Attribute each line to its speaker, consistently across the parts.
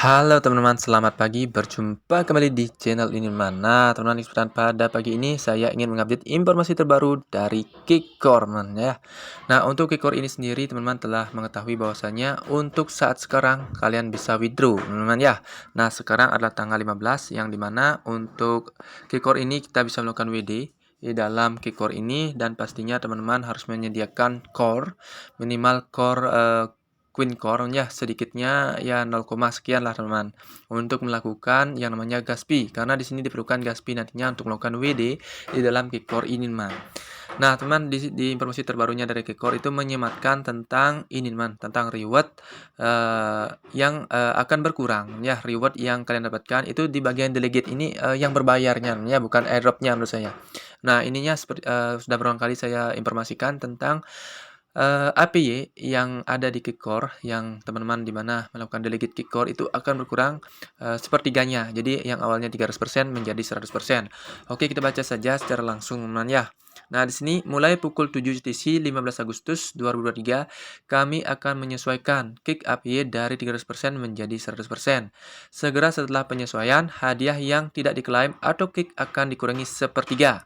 Speaker 1: Halo teman-teman, selamat pagi. Berjumpa kembali di channel ini. Nah, teman-teman, kesempatan pada pagi ini saya ingin mengupdate informasi terbaru dari Kickcore, ya. Nah, untuk Kickcore ini sendiri, teman-teman telah mengetahui bahwasanya untuk saat sekarang kalian bisa withdraw, teman-teman ya. Nah, sekarang adalah tanggal 15 yang dimana untuk Kickcore ini kita bisa melakukan WD di dalam Kickcore ini, dan pastinya teman-teman harus menyediakan core, minimal core Queen Core ya, sedikitnya ya 0, sekian lah teman-teman, untuk melakukan yang namanya Gaspi, karena di sini diperlukan Gaspi nantinya untuk melakukan WD di dalam Kickcore ini teman. Nah teman, di informasi terbarunya dari Kickcore itu menyematkan tentang ini teman, tentang reward yang akan berkurang ya. Reward yang kalian dapatkan itu di bagian delegate ini yang berbayarnya ya, bukan airdropnya menurut saya. Nah ininya seperti sudah berulang kali saya informasikan tentang APY yang ada di Kickcore, yang teman-teman di mana melakukan delegate Kickcore itu akan berkurang sepertiganya. Jadi yang awalnya 300% menjadi 100%. Oke, kita baca saja secara langsung teman-teman ya. Nah, di sini mulai pukul 7 UTC 15 Agustus 2023, kami akan menyesuaikan kick APY dari 300% menjadi 100%. Segera setelah penyesuaian, hadiah yang tidak diklaim atau kick akan dikurangi sepertiga.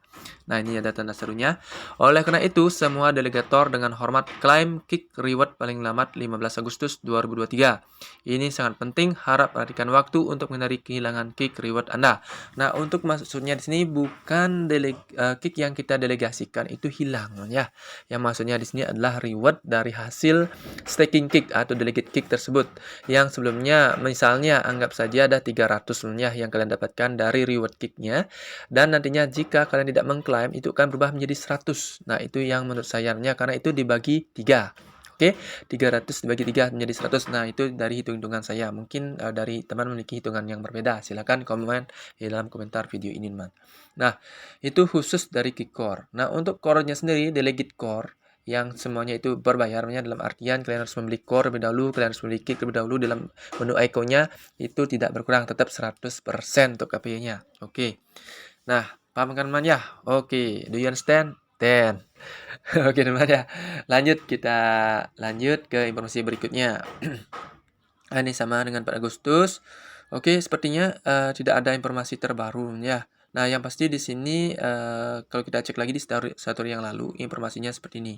Speaker 1: Nah, ini ada tanda serunya. Oleh karena itu, semua delegator dengan hormat klaim kick reward paling lambat 15 Agustus 2023. Ini sangat penting, harap perhatikan waktu untuk menghindari kehilangan kick reward Anda. Nah, untuk maksudnya di sini bukan kick yang kita delegasikan itu hilang ya. Yang maksudnya di sini adalah reward dari hasil staking kick atau delegate kick tersebut. Yang sebelumnya misalnya anggap saja ada 300 ya yang kalian dapatkan dari reward kicknya, dan nantinya jika kalian tidak mengklaim itu akan berubah menjadi 100. Nah, itu yang menurut sayangnya karena itu dibagi 3. Oke, 300 dibagi 3 menjadi 100. Nah, itu dari hitung-hitungan saya. Mungkin dari teman memiliki hitungan yang berbeda. Silakan komen di dalam komentar video ini, teman. Nah, itu khusus dari Kickcore. Nah, untuk core-nya sendiri, delegate core, yang semuanya itu berbayarnya dalam artian kalian harus membeli core terlebih dahulu, kalian harus membeli kick terlebih dahulu dalam menu iconnya, itu tidak berkurang, tetap 100% untuk KPI-nya. Oke. Nah, paham kan teman ya? Oke, do you understand? Then. Oke teman ya. Kita lanjut ke informasi berikutnya. Ini sama dengan 4 Agustus. Oke, sepertinya tidak ada informasi terbaru ya. Nah, yang pasti di sini kalau kita cek lagi di satu hari yang lalu, informasinya seperti ini.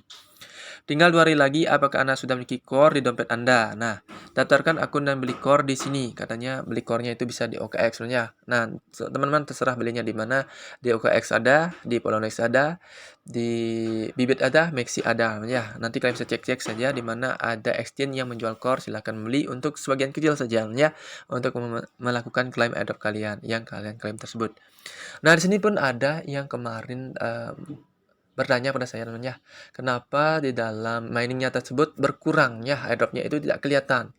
Speaker 1: Tinggal 2 hari lagi, apakah Anda sudah memiliki core di dompet Anda? Nah, daftarkan akun dan beli core di sini. Katanya beli core-nya itu bisa di OKX sebenarnya. Nah, teman-teman terserah belinya di mana. Di OKX ada, di Poloniex ada, di Bibit ada, Maxi ada. Ya, nanti kalian bisa cek-cek saja di mana ada exchange yang menjual core. Silahkan beli untuk sebagian kecil saja ya, untuk melakukan klaim airdrop kalian yang kalian klaim tersebut. Nah, di sini pun ada yang kemarin bertanya pada saya teman ya, kenapa di dalam miningnya tersebut berkurang ya, airdropnya itu tidak kelihatan.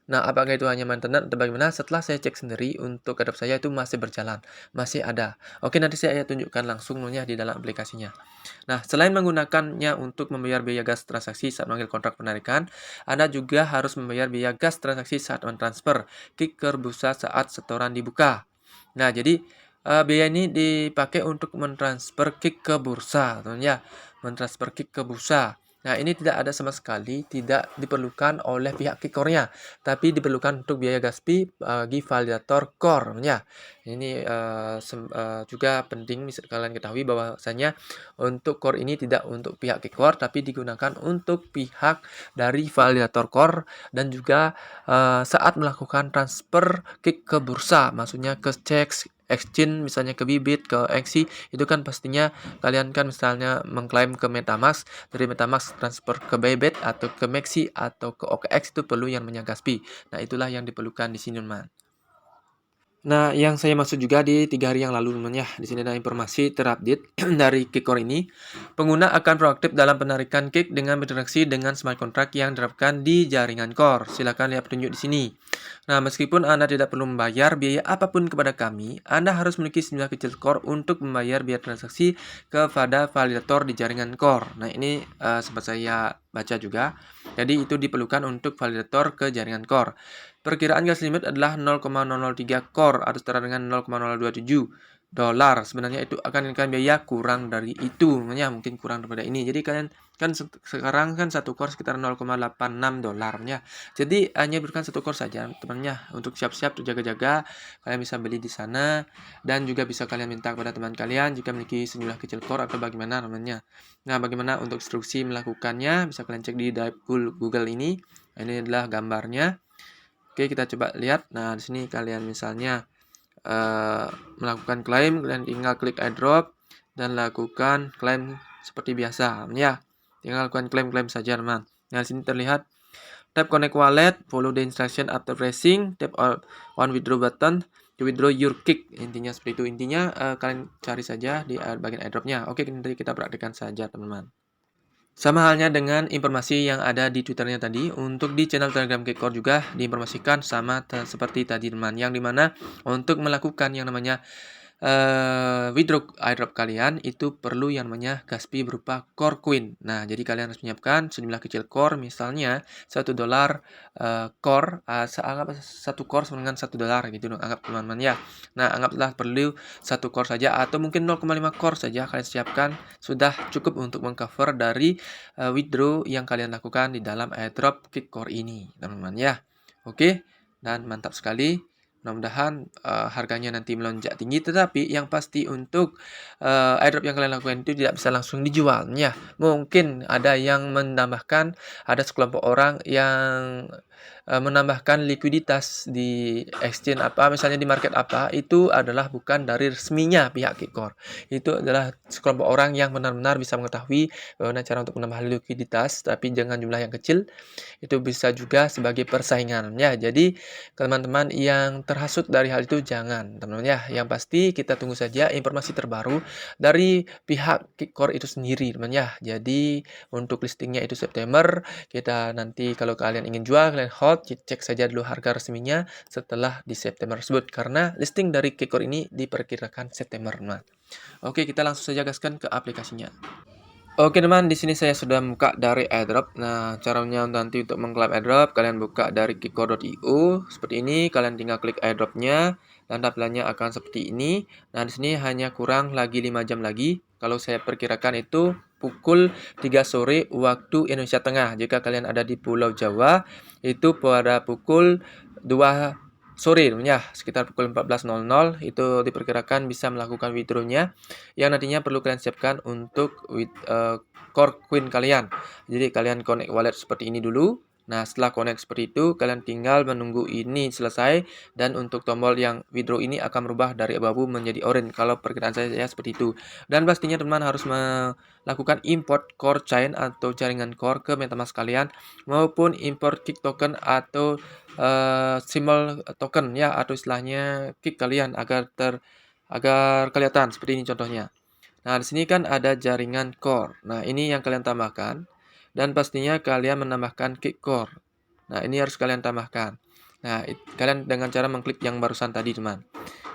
Speaker 1: Nah, apakah itu hanya maintenance atau bagaimana? Setelah saya cek sendiri untuk airdrop saya itu masih berjalan, masih ada. Oke, nanti saya tunjukkan langsung ya di dalam aplikasinya. Nah, selain menggunakannya untuk membayar biaya gas transaksi saat mengambil kontrak penarikan, Anda juga harus membayar biaya gas transaksi saat mentransfer kick ke bursa saat setoran dibuka. Nah, jadi biaya ini dipakai untuk mentransfer kick ke bursa, teman ya. Mentransfer kick ke bursa. Nah, ini tidak ada sama sekali, tidak diperlukan oleh pihak Kickcore-nya, tapi diperlukan untuk biaya gas fee bagi validator core, ya. Ini juga penting kalian ketahui bahwasanya untuk core ini tidak untuk pihak Kickcore, tapi digunakan untuk pihak dari validator core, dan juga saat melakukan transfer kick ke bursa, maksudnya ke cek exchange, misalnya ke Bibit, ke XI, itu kan pastinya kalian kan misalnya mengklaim ke MetaMask, dari MetaMask transfer ke Bybit atau ke Maxi atau ke OKX itu perlu yang namanya gas fee. Nah, itulah yang diperlukan di sini, teman. Nah, yang saya maksud juga di 3 hari yang lalu, teman ya. Di sini ada informasi terupdate dari Kickcore ini. Pengguna akan proaktif dalam penarikan kick dengan berinteraksi dengan smart contract yang diterapkan di jaringan core. Silakan lihat petunjuk di sini. Nah, meskipun Anda tidak perlu membayar biaya apapun kepada kami, Anda harus memiliki jumlah kecil core untuk membayar biaya transaksi kepada validator di jaringan core. Nah, ini sempat saya baca juga. Jadi, itu diperlukan untuk validator ke jaringan core. Perkiraan gas limit adalah 0,003 core atau setara dengan 0,027. dolar. Sebenarnya itu akan biaya kurang dari itu, ya mungkin kurang daripada ini. Jadi kalian kan sekarang kan satu core sekitar 0,86 dolar ya. Jadi hanya berikan satu core saja temannya untuk siap-siap untuk jaga-jaga. Kalian bisa beli di sana dan juga bisa kalian minta kepada teman kalian jika memiliki sejumlah kecil core atau bagaimana namanya. Nah, bagaimana untuk instruksi melakukannya bisa kalian cek di drive Google ini. Ini adalah gambarnya. Oke, kita coba lihat. Nah, di sini kalian misalnya melakukan klaim, kalian tinggal klik airdrop dan lakukan klaim seperti biasa ya. Tinggal lakukan klaim saja teman. Nah, di sini terlihat tap connect wallet, follow the instruction after pressing, tap on withdraw button to withdraw your kick. Intinya seperti itu. Intinya kalian cari saja di bagian airdropnya. Oke, nanti kita praktikkan saja teman-teman. Sama halnya dengan informasi yang ada di Twitternya tadi, untuk di channel Telegram Kickcore juga diinformasikan sama seperti tadi teman, yang dimana untuk melakukan yang namanya withdraw airdrop kalian itu perlu yang namanya Gaspi berupa core coin. Nah, jadi kalian harus menyiapkan sejumlah kecil core, misalnya $1 core, anggap satu core sama dengan $1 gitu dong, anggap teman-teman ya. Nah, anggaplah perlu satu core saja atau mungkin 0,5 core saja kalian siapkan, sudah cukup untuk mengcover dari withdraw yang kalian lakukan di dalam airdrop Kickcore ini, teman-teman ya. Oke, dan mantap sekali. Mudah-mudahan harganya nanti melonjak tinggi, tetapi yang pasti untuk airdrop yang kalian lakukan itu tidak bisa langsung dijual ya. Mungkin ada yang menambahkan, ada sekelompok orang yang menambahkan likuiditas di exchange apa, misalnya di market apa, itu adalah bukan dari resminya pihak Kickcore. Itu adalah sekelompok orang yang benar-benar bisa mengetahui bagaimana cara untuk menambah likuiditas, tapi dengan jumlah yang kecil. Itu bisa juga sebagai persaingan ya. Jadi teman-teman yang terhasut dari hal itu jangan, teman-teman ya. Yang pasti kita tunggu saja informasi terbaru dari pihak Kickcore itu sendiri, teman ya. Jadi untuk listingnya itu September. Kita nanti kalau kalian ingin jual, kalian hold, cek saja dulu harga resminya setelah di September tersebut, karena listing dari Kickcore ini diperkirakan September, teman. Oke, kita langsung saja gaskan ke aplikasinya. Oke teman, di sini saya sudah buka dari airdrop. Nah, caranya nanti untuk mengklaim airdrop, kalian buka dari kickcore.io seperti ini. Kalian tinggal klik airdropnya dan tampilannya akan seperti ini. Nah, di sini hanya kurang lagi 5 jam lagi. Kalau saya perkirakan itu pukul 3 sore waktu Indonesia Tengah. Jika kalian ada di Pulau Jawa, itu pada pukul 2 sore ya, sekitar pukul 14.00 itu diperkirakan bisa melakukan withdrawnya, yang nantinya perlu kalian siapkan untuk core coin kalian. Jadi kalian connect wallet seperti ini dulu. Nah, setelah connect seperti itu, kalian tinggal menunggu ini selesai, dan untuk tombol yang withdraw ini akan berubah dari abu-abu menjadi orange kalau perkiraan saya seperti itu. Dan pastinya teman harus melakukan import core chain atau jaringan core ke MetaMask kalian, maupun import kick token atau simbol token ya, atau istilahnya kick kalian agar kelihatan seperti ini contohnya. Nah, di sini kan ada jaringan core. Nah, ini yang kalian tambahkan. Dan pastinya kalian menambahkan kick core. Nah, ini harus kalian tambahkan. Nah, kalian dengan cara mengklik yang barusan tadi, teman.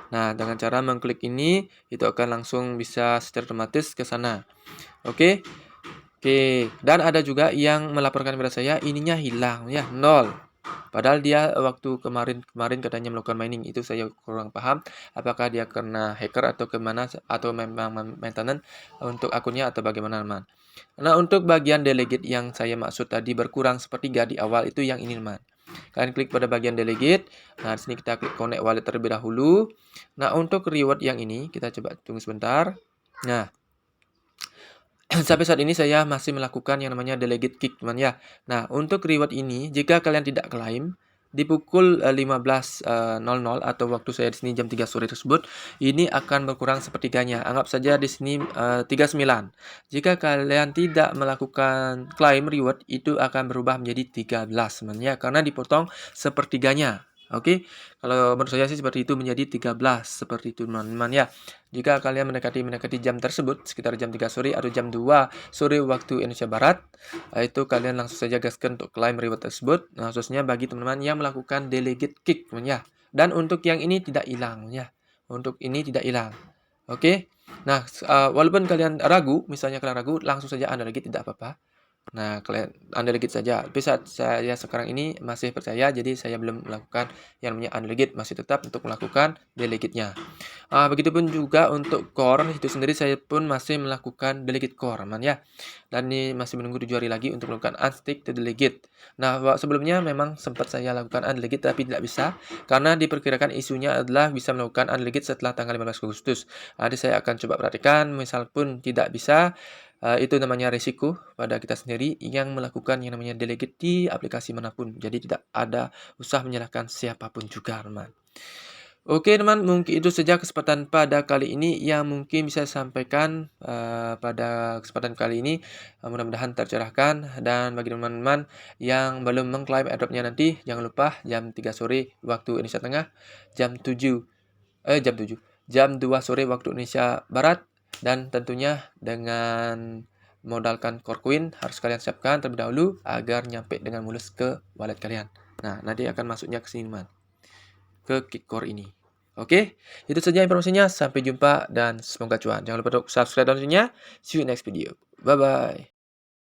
Speaker 1: Nah, dengan cara mengklik ini, itu akan langsung bisa secara otomatis ke sana. Oke? Oke. Dan ada juga yang melaporkan kepada saya, ininya hilang ya, 0. Padahal dia waktu kemarin katanya melakukan mining, itu saya kurang paham apakah dia kena hacker atau kemana, atau memang maintenance untuk akunnya atau bagaimana teman. Nah, untuk bagian delegate yang saya maksud tadi berkurang sepertiga di awal itu yang ini teman. Kalian klik pada bagian delegate. Nah, di sini kita klik connect wallet terlebih dahulu. Nah, untuk reward yang ini kita coba tunggu sebentar. Nah, sampai saat ini saya masih melakukan yang namanya delegate kick teman ya. Nah, untuk reward ini jika kalian tidak klaim di pukul 15.00 atau waktu saya di sini jam 3 sore tersebut, ini akan berkurang sepertiganya. Anggap saja di sini 39. Jika kalian tidak melakukan klaim reward, itu akan berubah menjadi 13 teman ya, karena dipotong sepertiganya. Oke, kalau menurut saya sih seperti itu, menjadi 13 seperti itu teman-teman ya. Jika kalian mendekati jam tersebut sekitar jam 3 sore atau jam 2 sore waktu Indonesia Barat, itu kalian langsung saja gaskan untuk claim reward tersebut. Nah, khususnya bagi teman-teman yang melakukan delegate kick teman ya. Dan untuk yang ini tidak hilang ya. Untuk ini tidak hilang. Oke. Nah, walaupun kalian ragu, misalnya kalian ragu, langsung saja undelegate, tidak apa-apa. Nah, kalian undelegate saja. Tapi saat saya sekarang ini masih percaya, jadi saya belum melakukan yang namanya undelegate, masih tetap untuk melakukan delegate-nya. Begitupun juga untuk core itu sendiri saya pun masih melakukan delegate core teman ya. Dan ini masih menunggu 7 hari lagi untuk melakukan unstick to delegate. Nah, sebelumnya memang sempat saya lakukan undelegate tapi tidak bisa karena diperkirakan isunya adalah bisa melakukan undelegate setelah tanggal 15 Agustus. Jadi saya akan coba perhatikan, misal pun tidak bisa, itu namanya risiko pada kita sendiri yang melakukan yang namanya delegate di aplikasi manapun. Jadi tidak ada usah menyalahkan siapapun juga, teman. Oke teman, mungkin itu saja kesempatan pada kali ini yang mungkin bisa saya sampaikan pada kesempatan kali ini. Mudah-mudahan tercerahkan, dan bagi teman-teman yang belum mengklaim airdropnya nanti, jangan lupa jam 3 sore waktu Indonesia Tengah, jam 2 sore waktu Indonesia Barat, dan tentunya dengan modalkan core coin harus kalian siapkan terlebih dahulu agar nyampe dengan mulus ke wallet kalian. Nah, nanti akan masuknya ke sini teman, ke Kickcore ini. Oke, itu saja informasinya. Sampai jumpa dan semoga cuan. Jangan lupa untuk subscribe dan see you next video. Bye-bye.